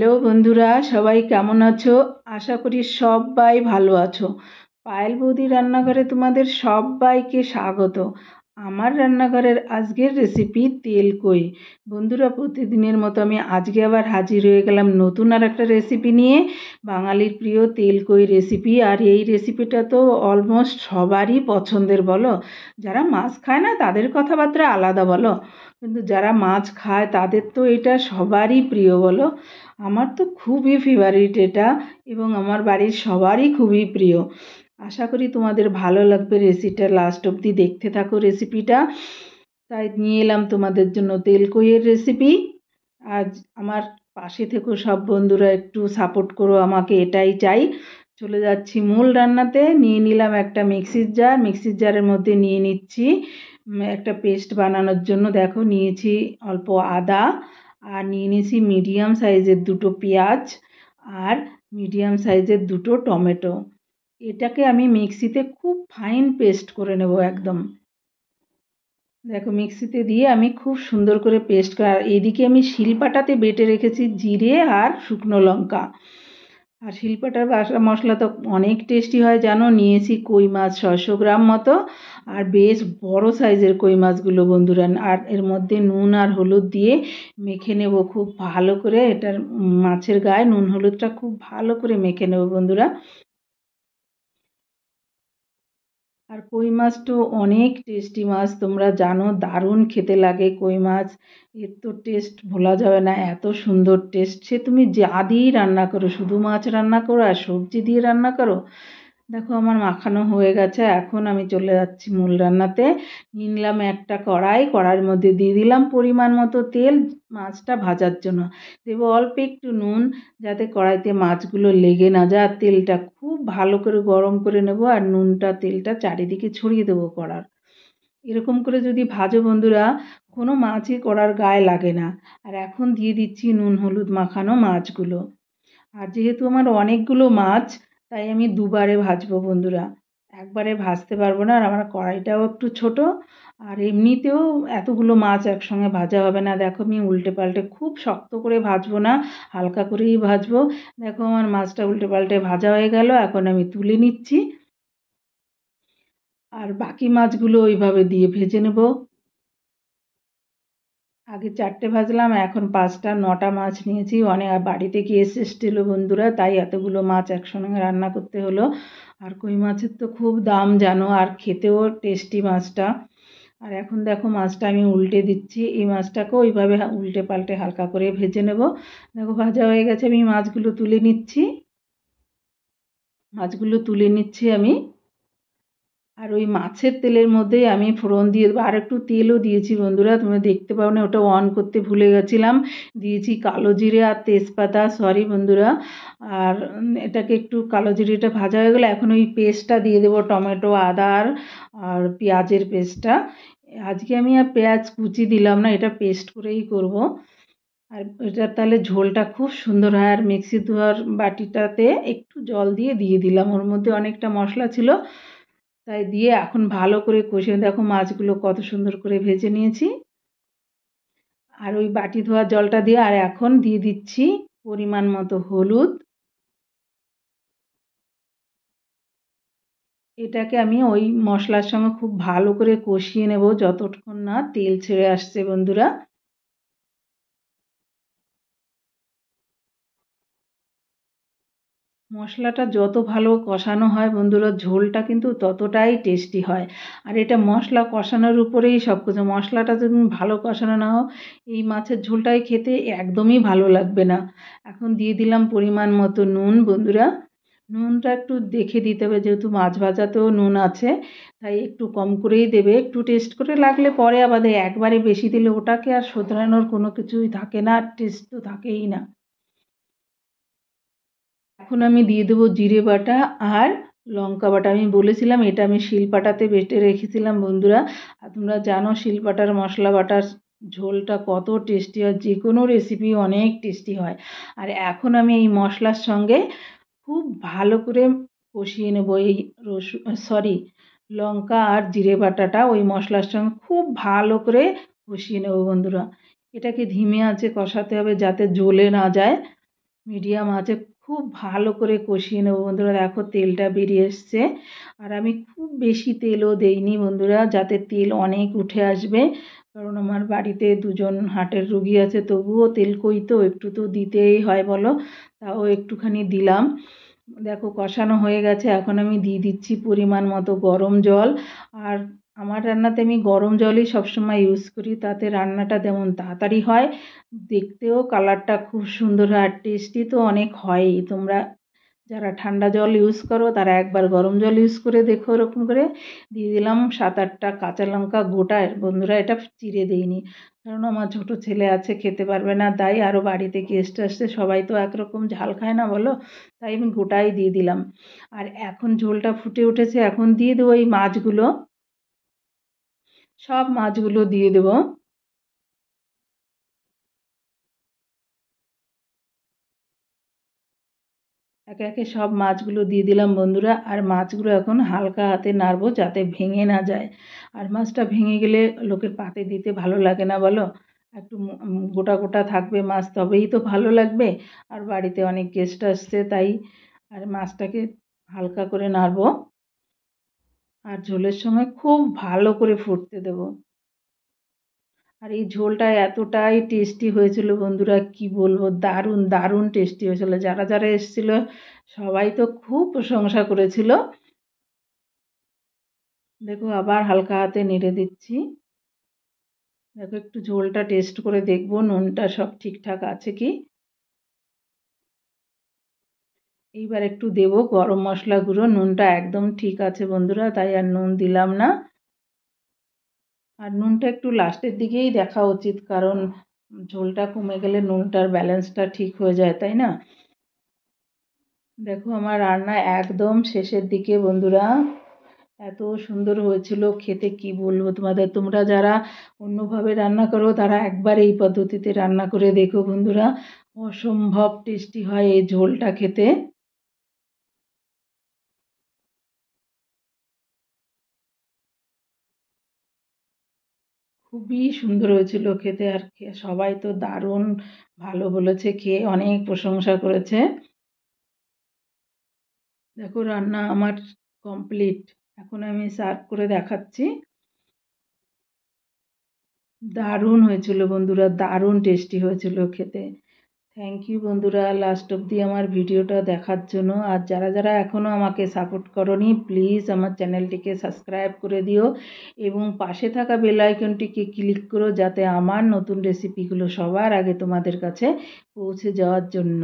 Hello বন্ধুরা, সবাই কেমন আছো? আশা করি সবাই ভালো আছো। পায়েল বৌদি রান্নাঘরে তোমাদের সবাইকে স্বাগত। আমার রান্নাঘরের আজকের রেসিপি তেলকই। বন্ধুরা, প্রতিদিনের মতো আমি আজকে আবার হাজির হয়ে গেলাম নতুন আর একটা রেসিপি নিয়ে। বাঙালির প্রিয় তেলকই রেসিপি। আর এই রেসিপিটা তো অলমোস্ট সবারই পছন্দের, বলো। যারা মাছ খায় না তাদের কথাবার্তা আলাদা, বলো, কিন্তু যারা মাছ খায় তাদের তো এটা সবারই প্রিয়, বলো। আমার তো খুবই ফেভারিট এটা, এবং আমার বাড়ির সবারই খুবই প্রিয়। আশা করি তোমাদের ভালো লাগবে। রেসিপিটা লাস্ট অবধি দেখতে থাকো রেসিপিটা। তাই নিয়ে এলাম তোমাদের জন্য তেলকইয়ের রেসিপি। আজ আমার পাশে থেকো সব বন্ধুরা, একটু সাপোর্ট করো আমাকে, এটাই চাই। চলে যাচ্ছি মূল রান্নাতে। নিয়ে নিলাম একটা মিক্সির জারের মধ্যে নিয়ে নিচ্ছি একটা পেস্ট বানানোর জন্য। দেখো, নিয়েছি অল্প আদা, আর নিয়ে নিয়েছি মিডিয়াম সাইজের দুটো পেঁয়াজ, আর মিডিয়াম সাইজের দুটো টমেটো। এটাকে আমি মিক্সিতে খুব ফাইন পেস্ট করে নেব একদম। দেখো, মিক্সিতে দিয়ে আমি খুব সুন্দর করে পেস্ট করে, আর এদিকে আমি শিলপাটাতে বেটে রেখেছি জিরে আর শুকনো লঙ্কা। আর শিলপাটার বাটা মশলা তো অনেক টেস্টি হয় জানো। নিয়েছি কই মাছ 600 গ্রাম মতো, আর বেশ বড় সাইজের কই মাছগুলো বন্ধুরা। আর এর মধ্যে নুন আর হলুদ দিয়ে মেখে নেব খুব ভালো করে। এটার মাছের গায়ে নুন হলুদটা খুব ভালো করে মেখে নেব বন্ধুরা। আর কই মাছ তো অনেক টেস্টি মাছ, তোমরা জানো, দারুণ খেতে লাগে কই মাছ। এর তো টেস্ট ভোলা যাবে না, এত সুন্দর টেস্ট। সে তুমি যা দিয়েই রান্না করো, শুধু মাছ রান্না করো আর সবজি দিয়ে রান্না করো। দেখো, আমার মাখানো হয়ে গেছে। এখন আমি চলে যাচ্ছি মূল রান্নাতে। নিয়ে নিলাম একটা কড়াইয়ের মধ্যে দিয়ে দিলাম পরিমাণ মতো তেল মাছটা ভাজার জন্য। দেবো অল্প একটু নুন, যাতে কড়াইতে মাছগুলো লেগে না যায়। আর তেলটা খুব ভালো করে গরম করে নেব, আর নুনটা তেলটা চারিদিকে ছড়িয়ে দেবো কড়ার। এরকম করে যদি ভাজো বন্ধুরা, কোনো মাছই কড়ার গায়ে লাগে না। আর এখন দিয়ে দিচ্ছি নুন হলুদ মাখানো মাছগুলো। আর যেহেতু আমার অনেকগুলো মাছ, তাই আমি দুবারে ভাজবো বন্ধুরা, একবারে ভাজতে পারবো না। আর আমার কড়াইটাও একটু ছোট, আর এমনিতেও এতগুলো মাছ একসঙ্গে ভাজা হবে না। দেখো, আমি উল্টে পাল্টে, খুব শক্ত করে ভাজবো না, হালকা করেই ভাজবো। দেখো, আমার মাছটা উল্টে পাল্টে ভাজা হয়ে গেল। এখন আমি তুলে নিচ্ছি, আর বাকি মাছগুলো ওইভাবে দিয়ে ভেজে নেব। আগে 4টে ভাজলাম, এখন 5টা 9টা মাছ নিয়েছি। অনেক বাড়িতে গেস্ট এসেছিলো বন্ধুরা, তাই এতগুলো মাছ একসঙ্গে রান্না করতে হলো। আর কই মাছের তো খুব দাম জানো, আর খেতেও টেস্টি মাছটা। আর এখন দেখো, মাছটা আমি উল্টে দিচ্ছি। এই মাছটাকেও ওইভাবে উল্টে পাল্টে হালকা করে ভেজে নেব। দেখো, ভাজা হয়ে গেছে, আমি মাছগুলো তুলে নিচ্ছি। আমি। আর ওই মাছের তেলের মধ্যেই আমি ফোড়ন দিয়ে দেবো। আর একটু তেলও দিয়েছি বন্ধুরা, তুমি দেখতে পাও না, ওটা অন করতে ভুলে গেছিলাম। দিয়েছি কালো জিরে আর তেজপাতা, সরি বন্ধুরা। আর এটাকে একটু, কালো জিরেটা ভাজা হয়ে গেলে এখন ওই পেস্টটা দিয়ে দেবো, টমেটো আদার আর পেঁয়াজের পেস্টটা। আজকে আমি আর পেঁয়াজ কুচি দিলাম না, এটা পেস্ট করেই করব। আর এটা তাহলে ঝোলটা খুব সুন্দর হয়। আর মিক্সি ধোয়ার বাটিটাতে একটু জল দিয়ে দিলাম, ওর মধ্যে অনেকটা মশলা ছিল, তাই দিয়ে এখন ভালো করে কষিয়ে। দেখো, মাছগুলো কত সুন্দর করে ভেজে নিয়েছি। আর ওই বাটি ধোয়া জলটা দিয়ে, আর এখন দিয়ে দিচ্ছি পরিমাণ মতো হলুদ। এটাকে আমি ওই মশলার সঙ্গে খুব ভালো করে কষিয়ে নেব যতক্ষণ না তেল ছেড়ে আসছে বন্ধুরা। মশলাটা যত ভালো কষানো হয় বন্ধুরা, ঝোলটা কিন্তু ততটাই টেস্টি হয়। আর এটা মশলা কষানোর উপরেই সব কিছু। মশলাটা যদি ভালো কষানো না হয়, এই মাছের ঝোলটাই খেতে একদমই ভালো লাগবে না। এখন দিয়ে দিলাম পরিমাণ মতো নুন বন্ধুরা। নুনটা একটু দেখে দিতে হবে, যেহেতু মাছ ভাজাতেও নুন আছে, তাই একটু কম করেই দেবে। একটু টেস্ট করে লাগলে পরে আবার একবারে বেশি দিলে ওটাকে আর শোধরানোর কোনো কিছুই থাকে না, আর টেস্ট তো থাকেই না। এখন আমি দিয়ে দেবো জিরে বাটা আর লঙ্কা বাটা। আমি বলেছিলাম এটা আমি শিলপাটাতে বেটে রেখেছিলাম বন্ধুরা। আর তোমরা জানো শিলপাটার মশলা বাটার ঝোলটা কত টেস্টি হয়, যে কোনো রেসিপি অনেক টেস্টি হয়। আর এখন আমি এই মশলার সঙ্গে খুব ভালো করে কষিয়ে নেব এই লঙ্কা আর জিরে বাটাটা ওই মশলার সঙ্গে খুব ভালো করে কষিয়ে নেব বন্ধুরা। এটাকে ধিমে আঁচে কষাতে হবে, যাতে জ্বলে না যায়। মিডিয়াম আঁচে খুব ভালো করে কষিয়ে নেবো বন্ধুরা। দেখো তেলটা বেরিয়ে এসছে, আর আমি খুব বেশি তেলও দেইনি বন্ধুরা, যাতে তেল অনেক উঠে আসবে, কারণ আমার বাড়িতে দুজন হার্টের রুগী আছে, তবুও তেল কই তো একটু তো দিতেই হয় বলো, তাও একটুখানি দিলাম। দেখো কষানো হয়ে গেছে, এখন আমি দিয়ে দিচ্ছি পরিমাণ মতো গরম জল। আর আমার রান্নাতে আমি গরম জলই সবসময় ইউজ করি, তাতে রান্নাটা যেমন তাড়াতাড়ি হয়, দেখতেও কালারটা খুব সুন্দর হয়, আর টেস্টি তো অনেক হয়ই। তোমরা যারা ঠান্ডা জল ইউজ করো তারা একবার গরম জল ইউজ করে দেখো। ওরকম করে দিয়ে দিলাম 7-8টা কাঁচা লঙ্কা গোটা বন্ধুরা, এটা চিড়ে দিইনি, কারণ আমার ছোটো ছেলে আছে খেতে পারবে না, তাই আরও বাড়িতে গেস্ট আসছে, সবাই তো একরকম ঝাল খায় না বলো, তাই আমি গোটাই দিয়ে দিলাম। আর এখন ঝোলটা ফুটে উঠেছে, এখন দিয়ে দেবো এই মাছগুলো, সব মাছগুলো দিয়ে দেবো। একে একে সব মাছগুলো দিয়ে দিলাম বন্ধুরা, আর মাছগুলো এখন হালকা হাতে নাড়বো যাতে ভেঙে না যায়। আর মাছটা ভেঙে গেলে লোকের পাতে দিতে ভালো লাগে না বলো, একটু গোটা গোটা থাকবে মাছ, তবেই তো ভালো লাগবে। আর বাড়িতে অনেক গেস্ট আসছে তাই, আর মাছটাকে হালকা করে নাড়বো, আর ঝোলের সঙ্গে খুব ভালো করে ফুটতে দেবো। আর এই ঝোলটা এতটাই টেস্টি হয়েছিল বন্ধুরা, কি বলবো, দারুণ দারুণ টেস্টি হয়েছিল। যারা যারা এসেছিল সবাই তো খুব প্রশংসা করেছিল। দেখো আবার হালকা হাতে নেড়ে দিচ্ছি। দেখো একটু ঝোলটা টেস্ট করে দেখবো নুনটা সব ঠিকঠাক আছে কি। এইবার একটু দেবো গরম মশলা গুঁড়ো, নুনটা একদম ঠিক আছে বন্ধুরা, তাই আর নুন দিলাম না। আর নুনটা একটু লাস্টের দিকেই দেখা উচিত, কারণ ঝোলটা কমে গেলে নুনটার ব্যালেন্সটা ঠিক হয়ে যায়, তাই না। দেখো আমার রান্না একদম শেষের দিকে বন্ধুরা, এত সুন্দর হয়েছিল খেতে, কি বলবো তোমাদের। তোমরা যারা অন্যভাবে রান্না করো তারা একবার এই পদ্ধতিতে রান্না করে দেখো বন্ধুরা, অসম্ভব টেস্টি হয় এই ঝোলটা খেতে। খুবই সুন্দর হয়েছিল খেতে, আর সবাই তো দারুণ ভালো বলেছে, খেয়ে অনেক প্রশংসা করেছে। দেখো রান্না আমার কমপ্লিট, এখন আমি সার্ভ করে দেখাচ্ছি। দারুণ হয়েছিল বন্ধুরা, দারুণ টেস্টি হয়েছিল খেতে। থ্যাংক ইউ বন্ধুরা লাস্ট অবধি আমার ভিডিওটা দেখার জন্য। আর যারা যারা এখনও আমাকে সাপোর্ট করোনি, প্লিজ আমার চ্যানেলটিকে সাবস্ক্রাইব করে দিও, এবং পাশে থাকা বেল আইকনটিকে ক্লিক করো, যাতে আমার নতুন রেসিপিগুলো সবার আগে তোমাদের কাছে পৌঁছে যাওয়ার জন্য।